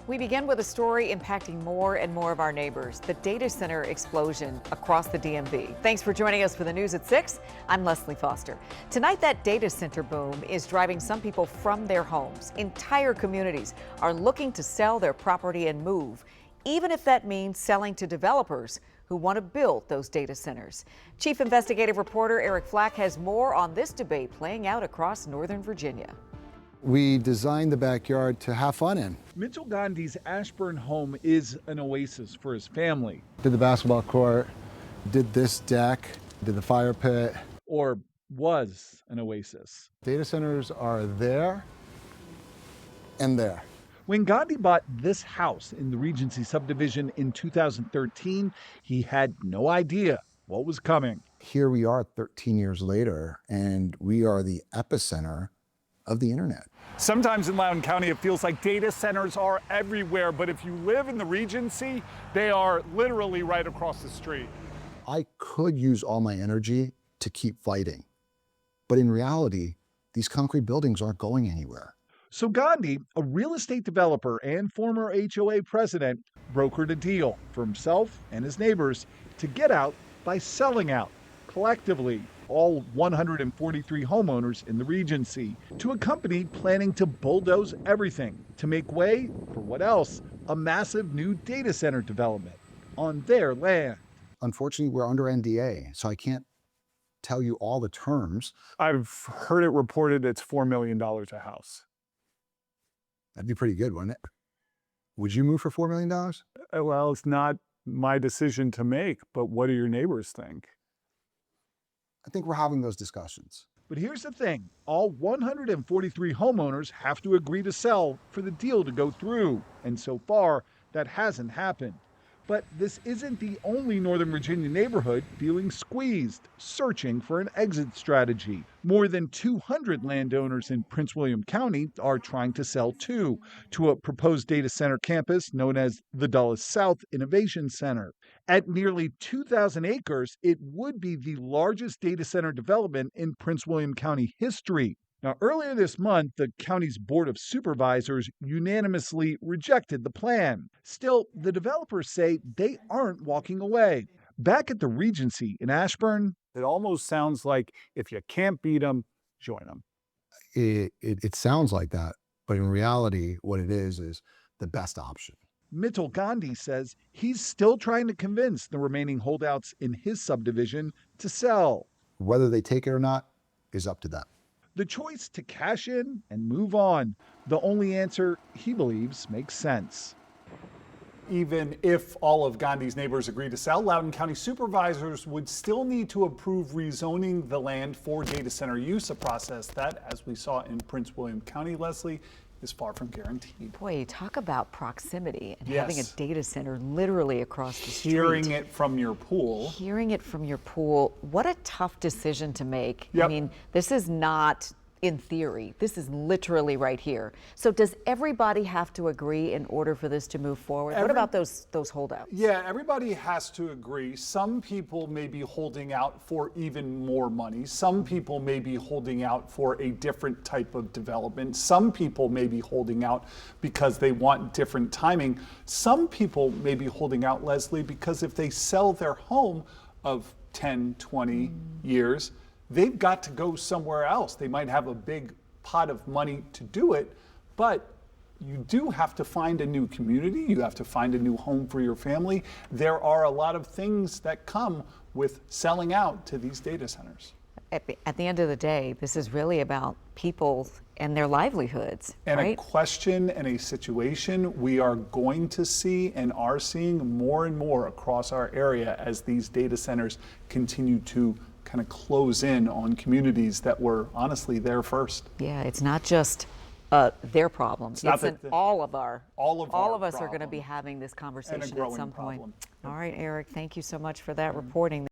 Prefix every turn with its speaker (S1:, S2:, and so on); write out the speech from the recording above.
S1: We begin with a story impacting more and more of our neighbors, the data center explosion across the DMV. Thanks for joining us for the news at 6. I'm Leslie Foster. Tonight, that data center boom is driving some people from their homes. Entire communities are looking to sell their property and move, even if that means selling to developers who want to build those data centers. Chief investigative reporter Eric Flack has more on this debate playing out across Northern Virginia.
S2: We designed the backyard to have fun in.
S3: Mitchell Gandhi's Ashburn home is an oasis for his family.
S2: Did the basketball court, did this deck, did the fire pit.
S3: Or was an oasis.
S2: Data centers are there and there.
S3: When Gandhi bought this house in the Regency subdivision in 2013, he had no idea what was coming.
S2: Here we are 13 years later, and we are the epicenter of the internet.
S4: Sometimes in Loudoun County, it feels like data centers are everywhere, but if you live in the Regency, they are literally right across the street.
S2: I could use all my energy to keep fighting, but in reality, these concrete buildings aren't going anywhere.
S3: So Gandhi, a real estate developer and former HOA president, brokered a deal for himself and his neighbors to get out by selling out collectively all 143 homeowners in the Regency to a company planning to bulldoze everything to make way for what else? A massive new data center development on their land.
S2: Unfortunately, we're under NDA, so I can't tell you all the terms.
S4: I've heard it reported it's $4 million a house.
S2: That'd be pretty good, wouldn't it? Would you move for $4 million?
S4: Well, it's not my decision to make, but what do your neighbors think?
S2: I think we're having those discussions.
S3: But here's the thing, all 143 homeowners have to agree to sell for the deal to go through. And so far, that hasn't happened. But this isn't the only Northern Virginia neighborhood feeling squeezed, searching for an exit strategy. More than 200 landowners in Prince William County are trying to sell too, to a proposed data center campus known as the Dulles South Innovation Center. At nearly 2,000 acres, it would be the largest data center development in Prince William County history. Now, earlier this month, the county's Board of Supervisors unanimously rejected the plan. Still, the developers say they aren't walking away. Back at the Regency in Ashburn,
S4: It almost sounds like if you can't beat them, join them.
S2: It sounds like that, but in reality, what it is the best option.
S3: Mitchell Gandhi says he's still trying to convince the remaining holdouts in his subdivision to sell.
S2: Whether they take it or not is up to them.
S3: The choice to cash in and move on, the only answer he believes makes sense.
S4: Even if all of Gandhi's neighbors agree to sell, Loudoun County supervisors would still need to approve rezoning the land for data center use, a process that, as we saw in Prince William County, Leslie, is far from guaranteed.
S1: Boy, talk about proximity and
S4: Yes.
S1: having a data center literally across the street.
S4: Hearing it from your pool.
S1: Hearing it from your pool, what a tough decision to make.
S4: Yep.
S1: I mean, this is not in theory. This is literally right here. So does everybody have to agree in order for this to move forward? What about those holdouts?
S4: Yeah, everybody has to agree. Some people may be holding out for even more money. Some people may be holding out for a different type of development. Some people may be holding out because they want different timing. Some people may be holding out, Leslie, because if they sell their home of 10, 20 years, they've got to go somewhere else. They might have a big pot of money to do it, but you do have to find a new community. You have to find a new home for your family. There are a lot of things that come with selling out to these data centers.
S1: At the end of the day, this is really about people and their livelihoods,
S4: And
S1: right?
S4: a question and a situation we are going to see and are seeing more and more across our area as these data centers continue to kind of close in on communities that were honestly there first.
S1: Yeah, it's not just their problems.
S4: not
S1: It's
S4: that
S1: all of our.
S4: all of
S1: us are
S4: problem.
S1: going to be having this conversation at
S4: growing
S1: some point.
S4: problem.
S1: All right, Eric, thank you so much for that reporting.